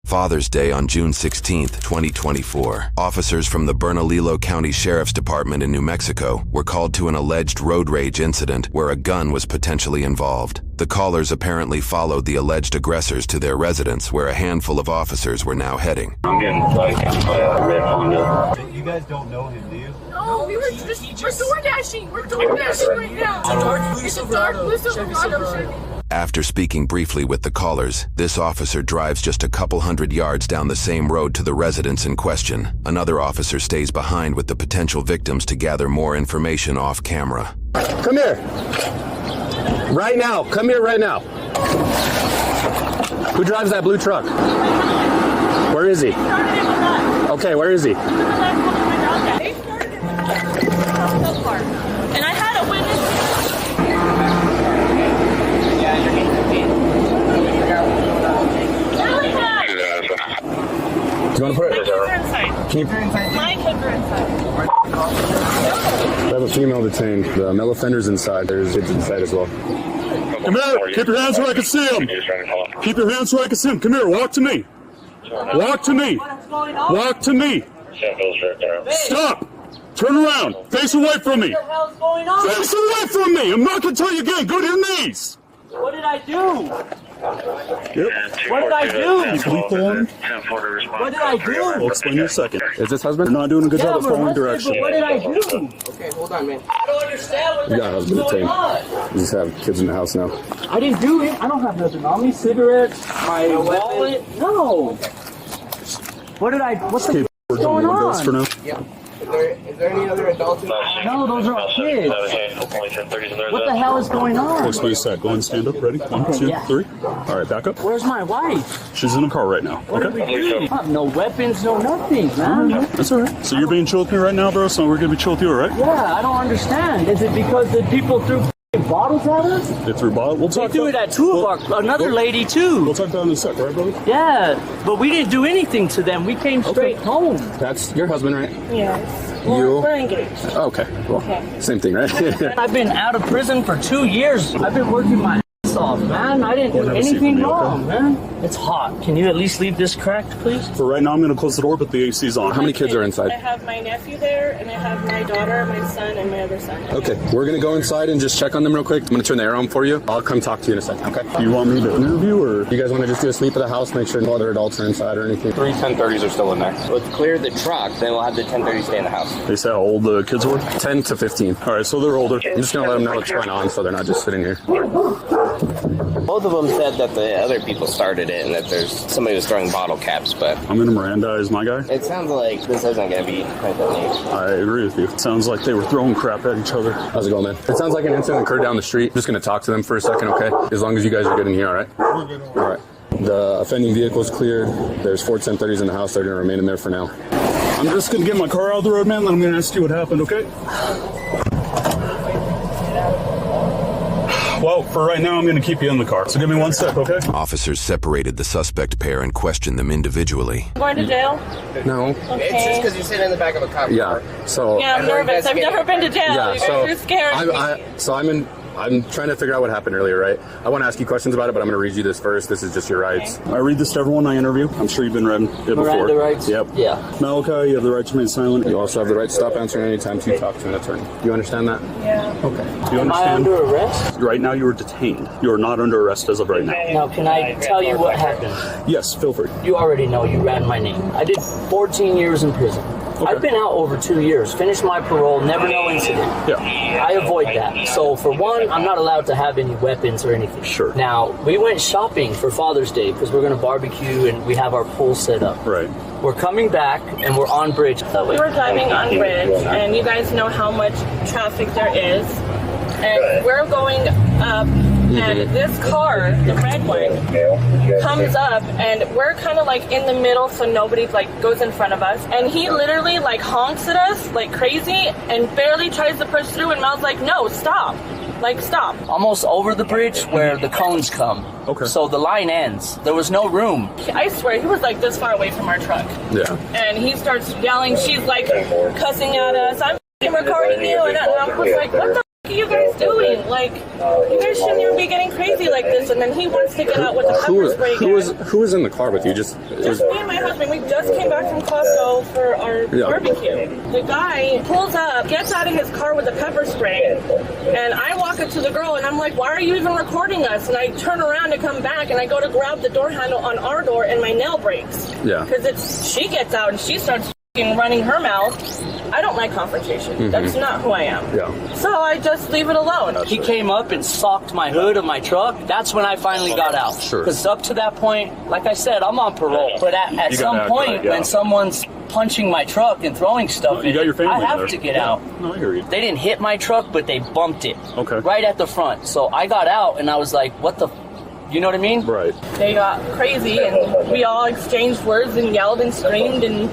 Father's Day on June 16, 2024. Officers from the Bernalillo County Sheriff's Department in New Mexico were called to an alleged road rage incident where a gun was potentially involved. The callers apparently followed the alleged aggressors to their residence where a handful of officers were now heading. I'm getting flagged by a red Honda. You guys don't know him, do you? No, we're door dashing. We're door dashing right now. It's a dark blue Silverado. After speaking briefly with the callers, this officer drives just a couple hundred yards down the same road to the residence in question. Another officer stays behind with the potential victims to gather more information off camera. Come here. Right now. Come here right now. Who drives that blue truck? Where is he? Okay, where is he? They started in the park. And I had a witness. Do you want to put it? My kids are inside. My kids are inside. We have a female detained. The male offender's inside. There's kids inside as well. Come here. Keep your hands where I can see him. Keep your hands where I can see him. Come here. Walk to me. Walk to me. Walk to me. Stop. Turn around. Face away from me. Face away from me. I'm not going to tell you again. Go to your knees. What did I do? Yep. What did I do? He's lethal on him. What did I do? I'll explain in a second. Is this husband? You're not doing a good job of following But direction. what did I do? Okay, hold on, man. I don't understand what the You got heck is husband going detained. on. You just have kids in the house now. I didn't do it. I don't have nothing on me. Cigarettes, my wallet. No. What did I? What's the We're going doing windows for on? now. Yeah. Is there any other adults in the house? No, those are all kids. What the hell is going on? Looks like you said. Go ahead and stand up. Ready? 1, 2, yeah. 3. All right, back up. Where's my wife? She's in the car right now. What did we Okay? do? No weapons, no nothing, man. That's all right. So you're being chill with me right now, bro? So we're going to be chill with you, all right? Yeah, I don't understand. Is it because the people threw bottles at us? They threw bottle. We'll They talk threw it about at two of our, another lady too. We'll talk about it in a sec, right, brother? Yeah, but we didn't do anything to them. We came straight home. That's your husband, right? Yes. You? We're engaged. Okay. Well, same thing, right? I've been out of prison for 2 years. I've been working my ass off, man. I didn't do Have a seat anything for me, wrong, okay? man. It's hot. Can you at least leave this cracked, please? For right now, I'm going to close the door, but the AC's on. How many kids are inside? I have my nephew there, and I have my daughter, my son, and my other son. Okay, we're going to go inside and just check on them real quick. I'm going to turn the air on for you. I'll come talk to you in a second, okay? You want me to interview, or? You guys want to just do a sweep of the house, make sure no other adults are inside or anything? 3 1030s are still in there. Let's clear the truck, then we'll have the 1030 stay in the house. They say how old the kids were? 10 to 15. All right, so they're older. I'm just going to let them know what's going on so they're not just sitting here. Both of them said that the other people started it and that there's somebody was throwing bottle caps, but I'm going to Mirandize my guy. it sounds like this isn't going to be like that. I agree with you. It sounds like they were throwing crap at each other. How's it going, man? It sounds like an incident occurred down the street. Just going to talk to them for a second, okay? As long as you guys are good in here, all right? All right. The offending vehicle is cleared. There's 4 1030s in the house. They're going to remain in there for now. I'm just going to get my car out of the road, man, then I'm going to ask you what happened, okay? Well, for right now, I'm going to keep you in the car. So give me 1 sec, okay? Officers separated the suspect pair and questioned them individually. Going to jail? No. It's just Okay. because you're sitting in the back of a cop car. Yeah. So. Yeah, I'm nervous. I've never been to jail. Yeah. You So. guys are scaring me. I'm trying to figure out what happened earlier, right? I want to ask you questions about it, but I'm going to read you this first. This is just your rights. I read this to everyone I interview. I'm sure you've been read it before. Miranda rights? Yep. Yeah. Malachi, you have the right to remain silent. You also have the right to stop answering any time to talk to an attorney. Do you understand that? Yeah. Okay. Do you Am I understand? under arrest? Right now, you are detained. You are not under arrest as of right now. Now, can I tell you what happened? Yes, feel free. You already know. You ran my name. I did 14 years in prison. I've been out over 2 years. Finished my parole. Never no incident. Yeah. I avoid that. So for one, I'm not allowed to have any weapons or anything. Sure. Now, we went shopping for Father's Day because we're going to barbecue and we have our pool set up. Right. We're coming back and we're on bridge. So we were driving on bridge, and you guys know how much traffic there is. And we're going up, and this car, the red one, comes up, and we're kind of like in the middle, so nobody like goes in front of us. And he literally like honks at us like crazy, and barely tries to push through. And Mal's like, "No, stop! Like stop!" Almost over the bridge where the cones come. Okay. So the line ends. There was no room. I swear, he was like this far away from our truck, Yeah. and he starts yelling. She's like cussing at us. I'm f***ing recording you, and I'm just like, "What the f*** are you guys doing?" Like. like, you guys shouldn't even be getting crazy like this. And then he wants to get out with the pepper spray again. Who was in the car with you? Just me and my husband. We just came back from Costco for our barbecue. The guy pulls up, gets out of his car with a pepper spray, and I walk up to the girl and I'm like, why are you even recording us? And I turn around to come back and I go to grab the door handle on our door and my nail breaks. Yeah. Because she gets out and she starts running her mouth. I don't like confrontation. That's not who I am. Yeah. So I just leave it alone. He came up and socked my hood of my truck. That's when I finally got out. Sure. Because up to that point, like I said, I'm on parole. But at some point, when someone's punching my truck and throwing stuff you got your family I have there. to get out. No, I hear you. They didn't hit my truck, but they bumped it. Okay. Right at the front. So I got out and I was like, what the... You know what I mean? Right. They got crazy and we all exchanged words and yelled and screamed and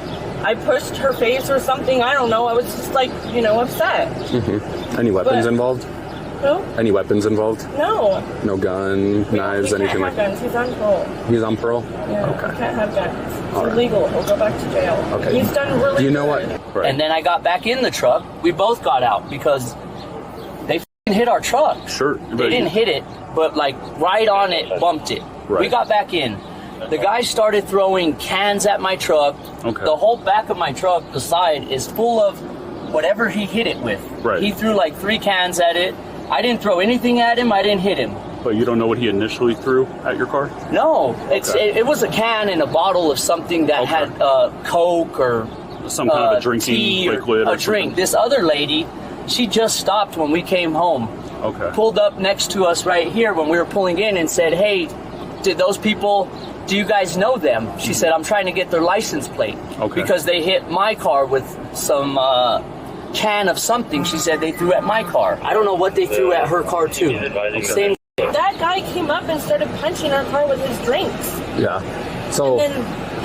I pushed her face or something. I don't know. I was just like, upset. Any weapons involved? Who? Any weapons involved? No. No gun, knives, anything like that? He's on parole. He's on parole? Yeah, Okay. He can't have guns. It's illegal. He'll go back to jail. Okay. He's done really You know good. what? Right. And then I got back in the truck. We both got out because they hit our truck. Sure. They didn't hit it, but like right on it, bumped it. Right. We got back in. The guy started throwing cans at my truck. Okay. The whole back of my truck, the side, is full of whatever he hit it with. Right. He threw like 3 cans at it. I didn't throw anything at him. I didn't hit him. But you don't know what he initially threw at your car? No, it was a can and a bottle of something that had Coke or some kind of a drinking tea liquid or or a drink. something. This other lady, she just stopped when we came home. Okay. Pulled up next to us right here when we were pulling in and said, hey, did those people, do you guys know them? She said, I'm trying to get their license plate. Okay. Because they hit my car with some can of something. She said they threw at my car. I don't know what they threw at her car too. Same. That guy came up and started punching our car with his drinks. Yeah. So... And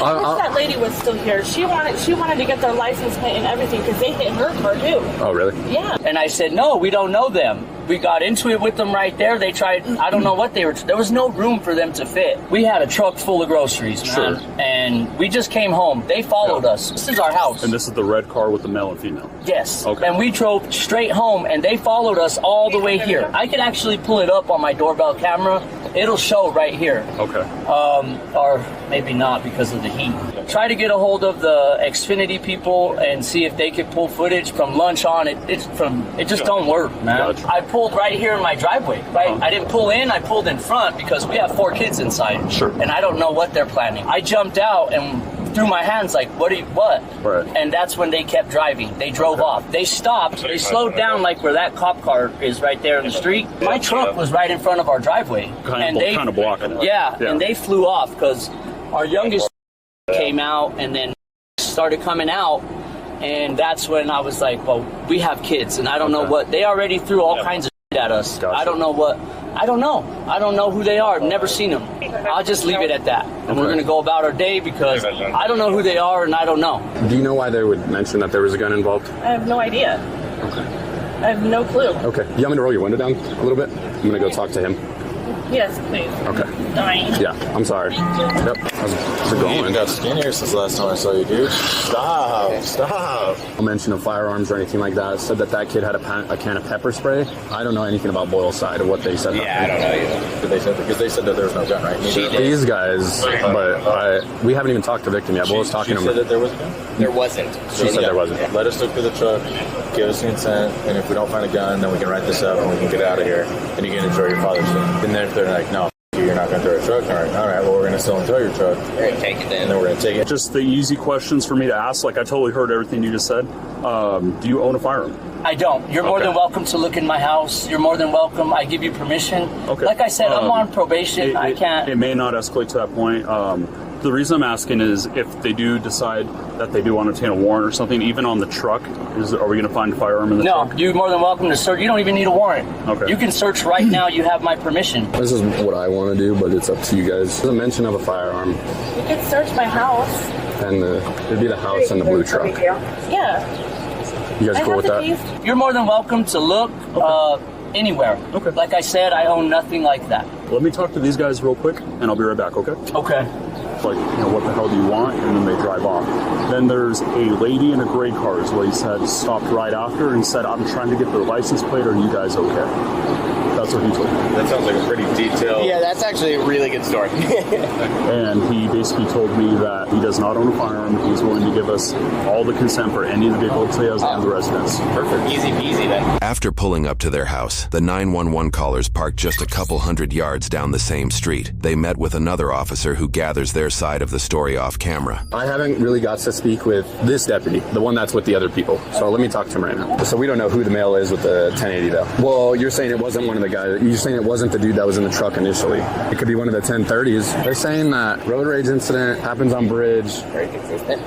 I wish that lady was still here. She wanted to get their license plate and everything because they hit her car too. Oh, really? Yeah. And I said, no, we don't know them. We got into it with them right there. They tried, I don't know what they were, there was no room for them to fit. We had a truck full of groceries, man. Sure. And we just came home. They followed us. This is our house. And this is the red car with the male and female? Yes. Okay. And we drove straight home and they followed us all the way here. I could actually pull it up on my doorbell camera. It'll show right here. Okay. Or maybe not because of the heat. Try to get a hold of the Xfinity people and see if they could pull footage from lunch on. It just don't work, man. Gotcha. I pulled right here in my driveway, right? I didn't pull in, I pulled in front because we have 4 kids inside. Sure. And I don't know what they're planning. I jumped out and threw my hands like, what? Right. And that's when they kept driving. They drove off. They stopped. They slowed down like where that cop car is right there in the street. My truck was right in front of our driveway. Kind of blocking it. Yeah, and they flew off because our youngest came out and then started coming out. And that's when I was like, well, we have kids. And I don't know what. They already threw all kinds of shit at us. Gotcha. I don't know what. I don't know who they are. I've never seen them. I'll just leave it at that. And we're going to go about our day because I don't know who they are and I don't know. Do you know why they would mention that there was a gun involved? I have no idea. Okay. I have no clue. Okay. You want me to roll your window down a little bit? I'm going to go talk to him. Yes, please. Okay. Dying. Yeah, I'm sorry. Yep. How's it going? You got skinnier since the last time I saw you, dude. Stop. No mention of firearms or anything like that. Said that kid had a can of pepper spray. I don't know anything about Boyle's side of what they said. Yeah, I don't know either. Because they said that there was no gun, right? These guys, but we haven't even talked to victim yet. Boyle's talking to She him. said that there was a gun? There wasn't. She said there wasn't. Let us look for the truck, give us the consent, and if we don't find a gun, then we can write this up and we can get out of here, and you can enjoy your Father's Day. And then if they're like, no, you're not going to throw a truck, all right, well, we're going to still enjoy your truck. We're going to take it then. And then we're going to take it. Just the easy questions for me to ask. Like, I totally heard everything you just said. Do you own a firearm? I don't. You're more than welcome to look in my house. You're more than welcome. I give you permission. Okay. Like I said, I'm on probation. I can't. It may not escalate to that point. The reason I'm asking is if they do decide that they do want to obtain a warrant or something, even on the truck, are we going to find a firearm in the truck? No, you're more than welcome to search. You don't even need a warrant. Okay. You can search right now. You have my permission. This is what I want to do, but it's up to you guys. There's a mention of a firearm, You could search my house. and it'd be the house and the blue truck. Yeah. You guys cool with that? Keys. You're more than welcome to look anywhere. Okay. Like I said, I own nothing like that. Let me talk to these guys real quick, and I'll be right back, okay? Okay. Like, what the hell do you want? And then they drive off. Then there's a lady in a gray car, is what he said, stopped right after and said, I'm trying to get their license plate. Are you guys okay? That's what he told me. That sounds like a pretty detailed. Yeah, that's actually a really good story. And he basically told me that he does not own a firearm. He's willing to give us all the consent for any of the vehicles he has in the residence. Perfect. Easy peasy then. After pulling up to their house, the 911 callers parked just a couple hundred yards down the same street. They met with another officer who gathers their side of the story off camera. I haven't really got to speak with this deputy, the one that's with the other people. So let me talk to him right now. So we don't know who the male is with the 1080 though. Well, you're saying it wasn't one of the guys. You're saying it wasn't the dude that was in the truck initially. It could be one of the 1030s. They're saying that road rage incident happens on bridge. Very consistent.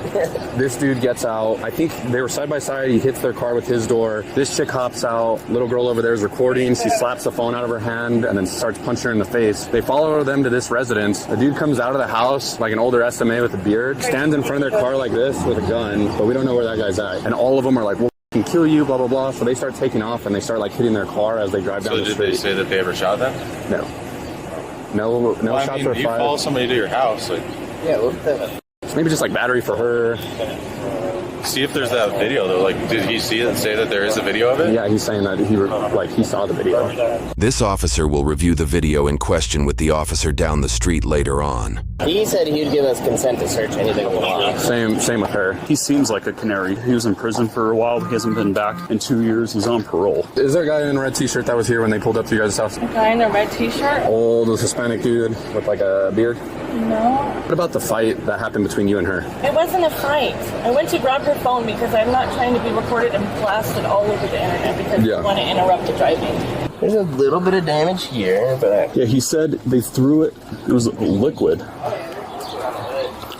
This dude gets out. I think they were side by side. He hits their car with his door. This chick hops out. Little girl over there is recording. She slaps the phone out of her hand and then starts punching her in the face. They follow them to this residence. The dude comes out of the house like an older SMA with a beard, stands in front of their car like this with a gun, but we don't know where that guy's at. And all of them are like, we'll f***ing kill you, blah, blah, blah. So they start taking off and they start like hitting their car as they drive down the street. So did they say that they ever shot them? No. No Well, shots I mean, were you fired. follow somebody to your house, like, Yeah, what the... Maybe just like battery for her. see if there's that video though. Like, did he see it and say that there is a video of it? Yeah, he's saying that he saw the video. This officer will review the video in question with the officer down the street later on. He said he'd give us consent to search anything we want. Same with her. He seems like a canary. He was in prison for a while. He hasn't been back in 2 years. He's on parole. Is there a guy in a red t-shirt that was here when they pulled up to you guys' house? A guy in a red t-shirt? Old Hispanic dude with like a beard? No. What about the fight that happened between you and her? It wasn't a fight. I went to grab her phone because I'm not trying to be recorded and blasted all over the internet because I want to interrupt the driving. There's a little bit of damage here, but... Yeah, he said they threw it. It was liquid.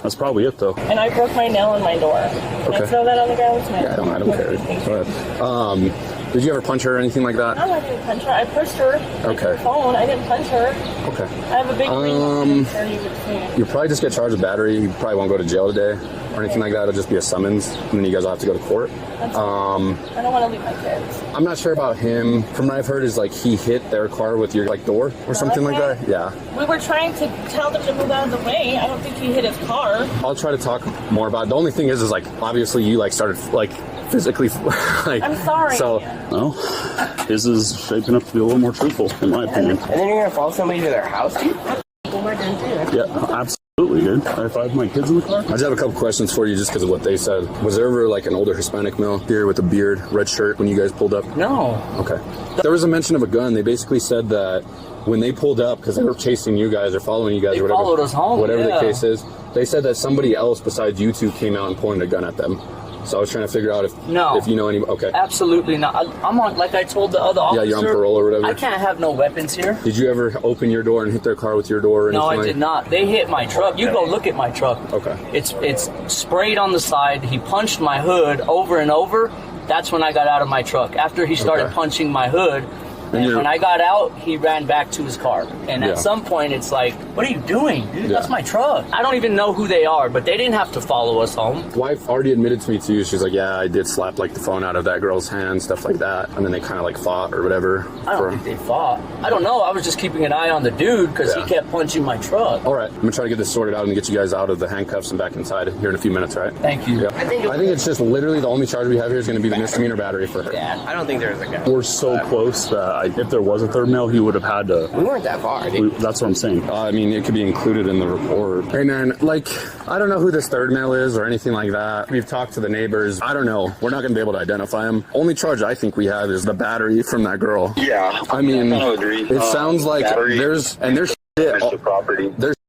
That's probably it, though. And I broke my nail in my door. Can I throw that on the ground? Yeah, I don't care. Go ahead. Did you ever punch her or anything like that? No, I didn't punch her. I pushed her. Okay. With her phone. I didn't punch her. Okay. I have a big ring. Sure you would see. You'll probably just get charged with battery. You probably won't go to jail today or anything like that. It'll just be a summons, and then you guys will have to go to court. I don't want to leave my kids. I'm not sure about him. From what I've heard is like he hit their car with your like door or something like that. Yeah. We were trying to tell them to move out of the way. I don't think he hit his car. I'll try to talk more about it. The only thing is like obviously you like started like physically like. I'm sorry. So no, his is shaping up to be a little more truthful in my opinion. And then you're gonna follow somebody to their house, dude? Yeah, absolutely, dude. If I have my kids in the car. I just have a couple questions for you just because of what they said. Was there ever like an older Hispanic male here with a beard, red shirt when you guys pulled up? No. Okay. There was a mention of a gun. They basically said that when they pulled up, because they were chasing you guys or following you guys, They or whatever, followed us home, whatever yeah. the case is, they said that somebody else besides you two came out and pointed a gun at them. So I was trying to figure out if you know any. Okay. Absolutely not. I'm on, like I told the other officer. Yeah, you're on parole or whatever. I can't have no weapons here. Did you ever open your door and hit their car with your door or anything? No, I like? did not. They hit my truck. You go look at my truck. Okay. It's sprayed on the side. He punched my hood over and over. That's when I got out of my truck. After he started punching my hood, and when I got out, he ran back to his car. And at some point, it's like, what are you doing, dude? That's my truck. I don't even know who they are, but they didn't have to follow us home. Wife already admitted to me too. She's like, yeah, I did slap like the phone out of that girl's hand, stuff like that. And then they kind of like fought or whatever. I don't think they fought. I don't know. I was just keeping an eye on the dude because he kept punching my truck. All right. I'm going to try to get this sorted out and get you guys out of the handcuffs and back inside here in a few minutes, right? Thank you. Yeah. I think it's just literally the only charge we have here is going to be the misdemeanor battery for her. Yeah, I don't think there's a gun. We're so close that if there was a third male, he would have had to. We weren't that far, dude. That's what I'm saying. I mean, it could be included in the report. Hey, man, like, I don't know who this third male is or anything like that. We've talked to the neighbors. I don't know. We're not going to be able to identify him. Only charge I think we have is the battery from that girl. Yeah. I mean, I agree. it sounds like there's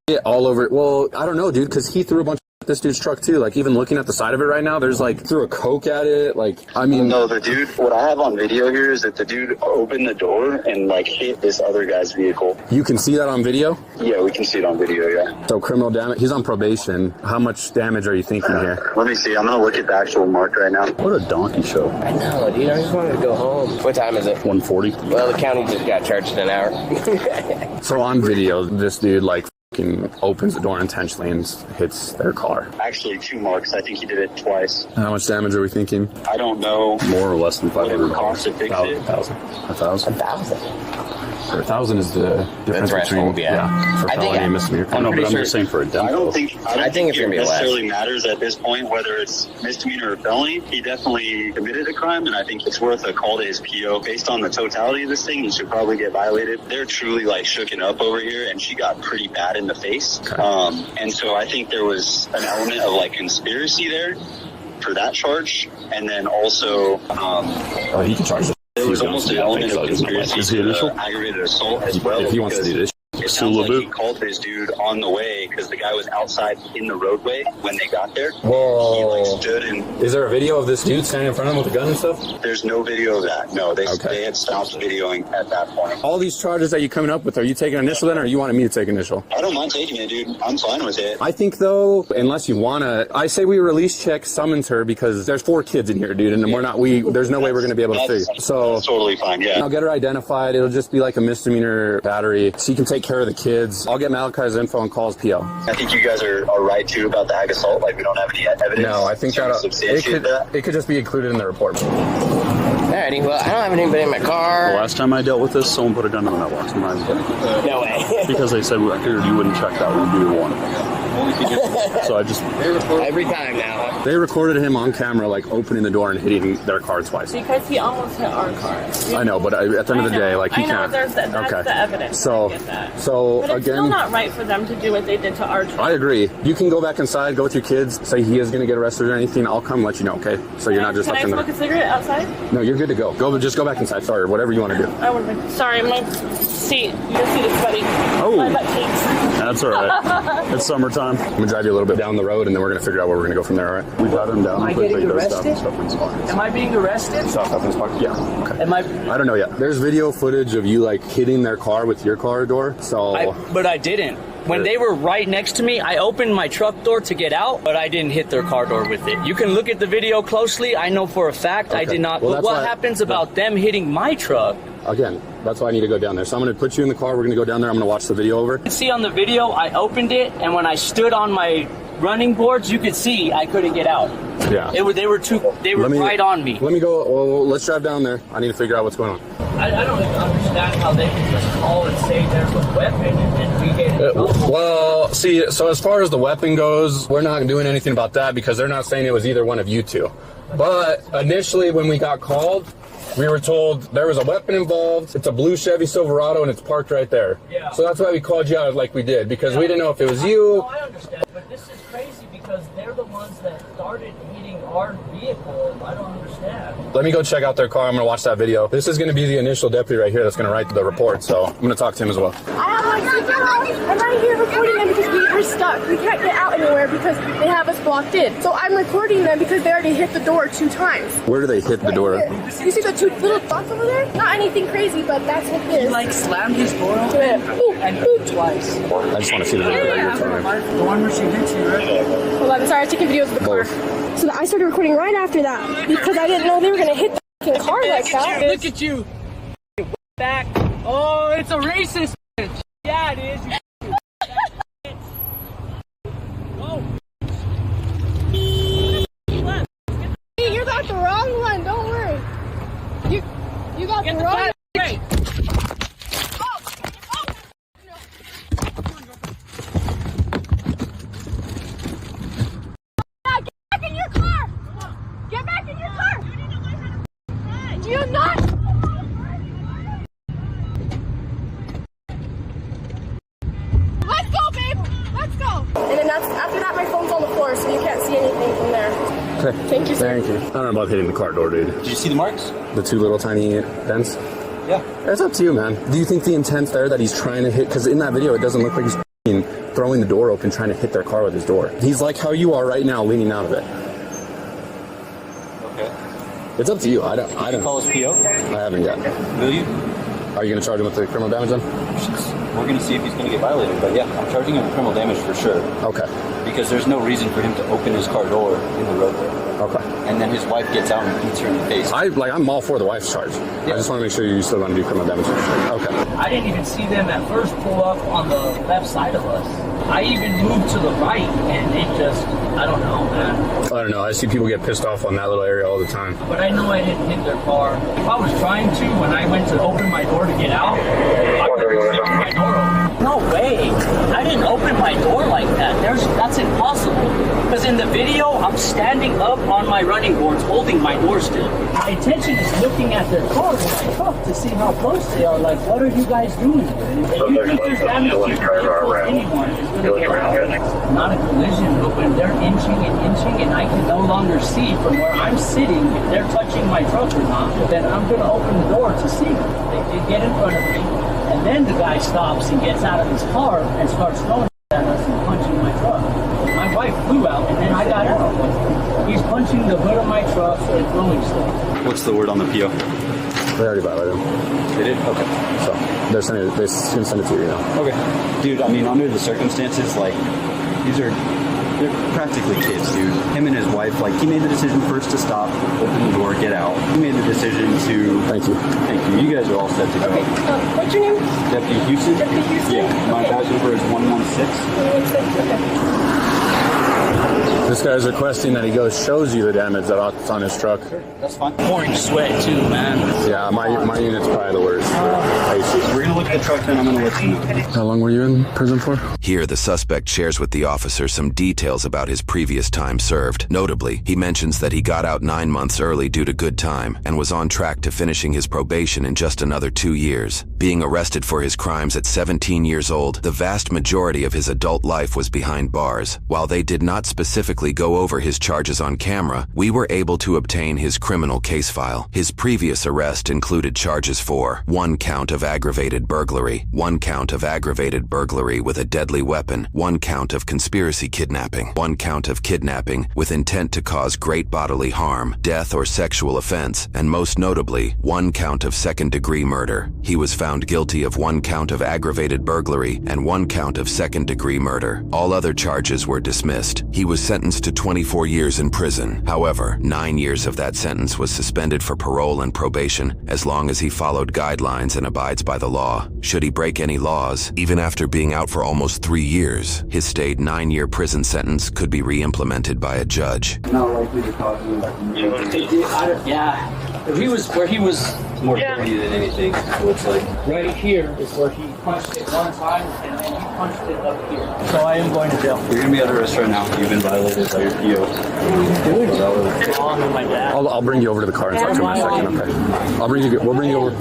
shit all over it. Well, I don't know, dude, because he threw a bunch of this dude's truck too. Like, even looking at the side of it right now, there's like threw a Coke at it. Like, I mean, no, the dude, what I have on video here is that the dude opened the door and like hit this other guy's vehicle. You can see that on video? Yeah, we can see it on video, yeah. So criminal damage, he's on probation. How much damage are you thinking here? Let me see, I'm gonna look at the actual mark right now. What a donkey show. I know, dude. I just wanted to go home. What time is it? 1:40. Well, the county just got charged an hour. So on video, this dude like opens the door intentionally and hits their car. Actually, 2 marks. I think he did it twice. How much damage are we thinking? I don't know. More or less than $500. Cost to fix it. $1,000. $1,000. Or 1,000 is the difference threshold, between for I think felony and misdemeanor. I'm No, but pretty I'm sure- just saying for a demo. I don't think it's it gonna be less. necessarily matters at this point whether it's misdemeanor or felony. He definitely committed a crime, and I think it's worth a call to his PO. Based on the totality of this thing, he should probably get violated. They're truly like shooken up over here, and she got pretty bad in the face. Okay. And so I think there was an element of like conspiracy there for that charge, and then also He can charge. there was almost an element of conspiracy Is he initial? to aggravated assault as well. If he wants to do this. It sounds like he called this dude on the way because the guy was outside in the roadway when they got there. Whoa. He like stood and Is there a video of this dude standing in front of him with a gun and stuff? there's no video of that. No, they had stopped videoing at that point. All these charges that you coming up with, are you taking initial then, or you wanted me to take initial? I don't mind taking it, dude. I'm fine with it. I think though, unless you wanna, I say we release check summons her because there's 4 kids in here, dude, and there's no way we're gonna be able to figure. So That's totally fine, yeah. I'll get her identified. It'll just be like a misdemeanor battery. She can take care of the kids. I'll get Malachi's info and call his PO. I think you guys are right too about the ag assault. Like we don't have any evidence. No, I think that it could just be included in the report. Alrighty, well, I don't have anybody in my car. The last time I dealt with this, someone put a gun on my box in my head. No way. Because they said, I figured you wouldn't check that, we'd be the one. So I just... Every time now. They recorded him on camera, like, opening the door and hitting their car twice. Because he almost hit our car. I know, but at the end of the day, like, he can't. That's the evidence. So, I get that. so But it's again... still not right for them to do what they did to our truck. I agree. You can go back inside, go with your kids, say he is going to get arrested or anything. I'll come let you know, okay? So you're not just left in Can I there. smoke a cigarette outside? No, you're good to go. Just go back inside. Sorry, or whatever you want to do. I would have been. Sorry, my seat. Your seat is sweaty. Oh. My butt cheeks. That's all right. It's summertime. I'm going to drive you a little bit down the road, and then we're going to figure out where we're going to go from there, all right? We got him down. Am I quickly. getting There's arrested? Stuff in his pockets. Am I being arrested? Stuff up in his pocket? Yeah. Okay. Am I? I don't know yet. There's video footage of you, like, hitting their car with your car door, so... But I didn't. When they were right next to me, I opened my truck door to get out, but I didn't hit their car door with it. You can look at the video closely. I know for a fact I did not. Well, but what happens about them hitting my truck? Again, that's why I need to go down there. So I'm going to put you in the car. We're going to go down there. I'm going to watch the video over. You can see on the video, I opened it, and when I stood on my running boards, you could see I couldn't get out. Yeah. They were right on me. Let me go. Well, let's drive down there. I need to figure out what's going on. I don't even understand how they can just call and say there's a weapon and we get in trouble. Well, see, so as far as the weapon goes, we're not doing anything about that because they're not saying it was either one of you two. But initially when we got called, we were told there was a weapon involved. It's a blue Chevy Silverado and it's parked right there. Yeah. So that's why we called you out like we did because we didn't know if it was you. I understand, but this is crazy because they're the ones that started hitting our vehicle. I don't understand. Let me go check out their car. I'm going to watch that video. This is going to be the initial deputy right here that's going to write the report. So I'm going to talk to him as well. I have my seatbelt. I'm right here recording them because we're stuck. We can't get out anywhere because they have us blocked in. So I'm recording them because they already hit the door 2 times. Where do they hit the door? You see the 2 little dots over there? Not anything crazy, but that's what it is. He like slammed his door open and twice. I just want to see the video that you're telling me. The one where she hit you, right? Hold on, sorry, I'm taking videos of the car. So I started recording right after that because I didn't know they were going to hit the fucking car like that. Look at you. Back. Oh, it's a racist. Yeah, it is. Hey, you got the wrong one, don't worry. You got the wrong one. Get back in your car! Get back in your car! Do you not? Let's go, babe! Let's go! And then after that, my phone's on the floor, so you can't see anything from there. Okay. Thank you, sir. Thank you. I don't know about hitting the car door, dude. Did you see the marks? The 2 little tiny dents? Yeah. It's up to you, man. Do you think the intent's there that he's trying to hit? Because in that video, it doesn't look like he's throwing the door open, trying to hit their car with his door. He's like how you are right now, leaning out of it. Okay. It's up to you. I don't. Call his PO? I haven't yet. Will you? Are you going to charge him with the criminal damage then? We're going to see if he's going to get violated, but yeah, I'm charging him with criminal damage for sure. Okay. Because there's no reason for him to open his car door in the roadway. Okay. And then his wife gets out and beats her in the face. I'm all for the wife's charge. Yeah. I just want to make sure you still want to do criminal damage. Okay. I didn't even see them at first pull up on the left side of us. I even moved to the right, and it just, I don't know, man. I don't know. I see people get pissed off on that little area all the time. But I know I didn't hit their car. If I was trying to, when I went to open my door to get out, I would have opened my door open. No way. I didn't open my door like that. That's impossible. Because in the video, I'm standing up on my running boards holding my door still. My intention is looking at their cars when I talk to see how close they are. Like, what are you guys doing? If you think there's damage to your vehicle, anyone is going to get out. Not a collision, but when they're inching and I can no longer see from where I'm sitting if they're touching my truck or not, then I'm going to open the door to see them. They did get in front of me, and then the guy stops and gets out of his car and starts throwing at us and punching my truck. My wife flew out, and then I got out. He's punching the hood of my truck and throwing stuff. What's the word on the PO? They already violated him. They did? Okay. So they're sending it, they can send it to you now. Okay. Dude, I mean, under the circumstances, like, they're practically kids, dude. Him and his wife, like, he made the decision first to stop, open the door, get out. He made the decision to... Thank you. Thank you. You guys are all set to go. Okay. What's your name? Deputy Houston? Deputy Houston? Yeah. My badge number is 116. 116, okay. This guy's requesting that he shows you the damage that's on his truck. That's fine. Pouring sweat too, man. Yeah, my unit's probably the worst. We're going to look at the truck and I'm going to let you know. How long were you in prison for? Here, the suspect shares with the officer some details about his previous time served. Notably, he mentions that he got out 9 months early due to good time and was on track to finishing his probation in just another 2 years. Being arrested for his crimes at 17 years old, the vast majority of his adult life was behind bars. While they did not specifically go over his charges on camera, we were able to obtain his criminal case file. His previous arrest included charges for 1 count of aggravated burglary, 1 count of aggravated burglary with a deadly weapon, 1 count of conspiracy kidnapping, 1 count of kidnapping with intent to cause great bodily harm, death or sexual offense, and most notably, 1 count of second-degree murder. He was found guilty of 1 count of aggravated burglary and 1 count of second-degree murder. All other charges were dismissed. He was sentenced to 24 years in prison. However, 9 years of that sentence was suspended for parole and probation as long as he followed guidelines and abides by the law. Should he break any laws, even after being out for almost 3 years, his stayed 9-year prison sentence could be re-implemented by a judge. Not likely to cause you Yeah. He was where he was more dirty than anything. So it's like right here is where he punched it one time and then he punched it up here. So I am going to jail. You're gonna be under arrest right now. You've been violated by your PO. I'll bring you over to the car and talk to him in a second. Okay. We'll bring you over.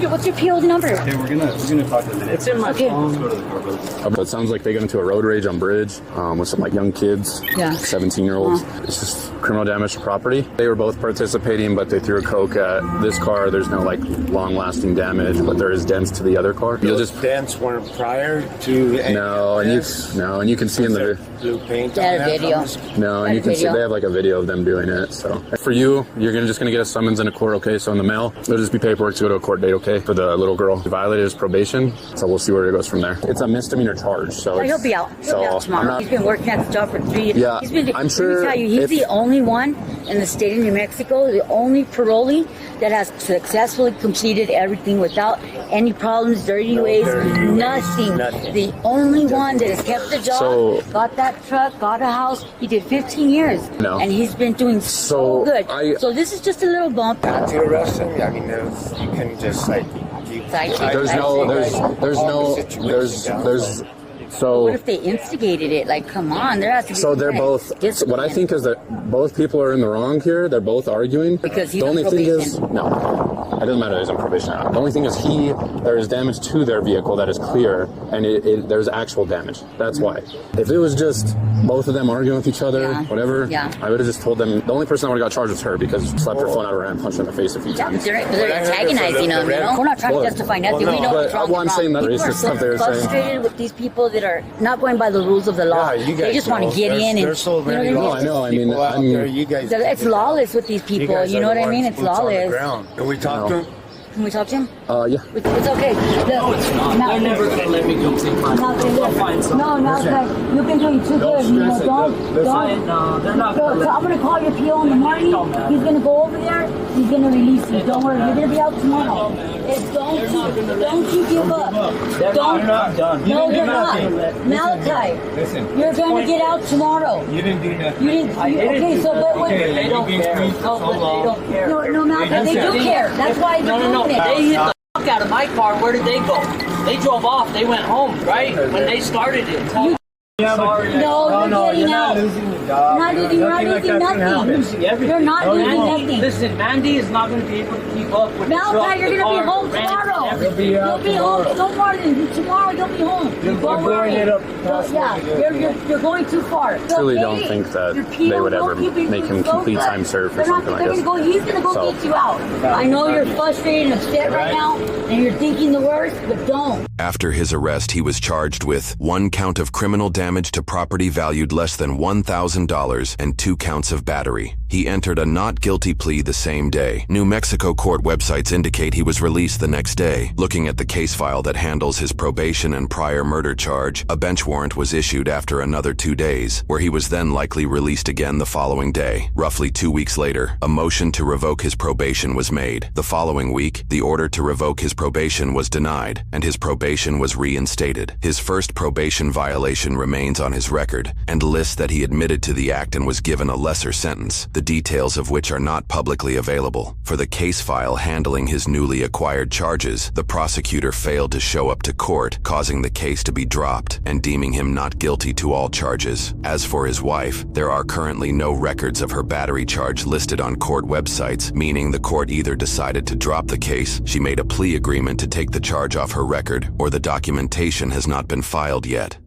What's your PO number? Okay, we're gonna talk to them. It's in my phone. Let's go to the car, brother. It sounds like they got into a road rage on Bridge with some young kids, yeah, 17-year-olds. It's just criminal damage to property. They were both participating, but they threw a coke at this car. There's no long-lasting damage, but there is dents to the other car. You'll just dents weren't prior to and you can see in the blue paint. Video. No, and you can see they have a video of them doing it. So for you, you're just gonna get a summons in a court. Okay, so in the mail, there'll just be paperwork to go to a court date. Okay, for the little girl who violated his probation. So we'll see where it goes from there. It's a misdemeanor charge. So he'll be out. He'll be out tomorrow. He's been working at the job for 3 years. Yeah, I'm sure. Let me tell you, he's the only one in the state of New Mexico, the only parolee that has successfully completed everything without any problems, dirty ways, nothing. The only one that has kept the job, got that truck, got a house. He did 15 years, and he's been doing so good. So this is just a little bump. Not to arrest him. I mean, you can just So what if they instigated it? Come on, there has to be. So they're both. What I think is that both people are in the wrong here. They're both arguing. Because he's the only on thing probation. is it doesn't matter. He's on probation now. The only thing is there is damage to their vehicle that is clear, and there's actual damage. That's why. If it was just both of them arguing with each other, whatever, I would have just told them. The only person that would have got charged was her because she slapped her phone out of her hand, punched her in the face a few times. They're antagonizing them. We're not trying to justify nothing. We know what's wrong. I'm saying that people are stuff they were frustrated with these people that are not going by the rules of the law. They just want to get in and. So many I know. I mean, it's lawless with these people. You know what I mean? It's lawless. Can we talk to them? Can we talk to him? Yeah. It's okay. No, it's not. They're never going to let me go take my phone. I'll find something. No, you've been doing too good. You know, don't. No, they're not going to So I'm going to call your PO in the morning. He's going to go over there. He's going to release you. Don't worry. You're going to be out tomorrow. Don't you give up. They're not done. No, you're not. Malachi, Listen. you're going to get out tomorrow. You didn't do nothing. You didn't. Okay, so what? They don't care. They don't care. No, Malachi, they do care. That's why they're doing it. They hit the fuck out of my car. Where did they go? They drove off. They went home, right? When they started it. Sorry. No, you're not losing the job. You're not losing nothing. You're not losing nothing. Listen, Mandy is not going to be able to keep up with Malachi, you're going to be home tomorrow. You'll be home. No more than tomorrow. You'll be home. Don't worry. You're going too far. I truly don't think that they would ever make him complete time serve for something like this. He's going to go get you out. I know you're frustrated and upset right now, and you're thinking the worst, but don't. After his arrest, he was charged with 1 count of criminal damage to property valued less than $1,000 and 2 counts of battery. He entered a not guilty plea the same day. New Mexico court websites indicate he was released the next day. Looking at the case file that handles his probation and prior murder charge, a bench warrant was issued after another 2 days, where he was then likely released again the following day. Roughly 2 weeks later, a motion to revoke his probation was made. The following week, the order to revoke his probation was denied, and his probation was reinstated. His first probation violation remains on his record, and lists that he admitted to the act and was given a lesser sentence, the details of which are not publicly available. For the case file handling his newly acquired charges, the prosecutor failed to show up to court, causing the case to be dropped and deeming him not guilty to all charges. As for his wife, there are currently no records of her battery charge listed on court websites, meaning the court either decided to drop the case, she made a plea agreement to take the charge off her record, or the documentation has not been filed yet.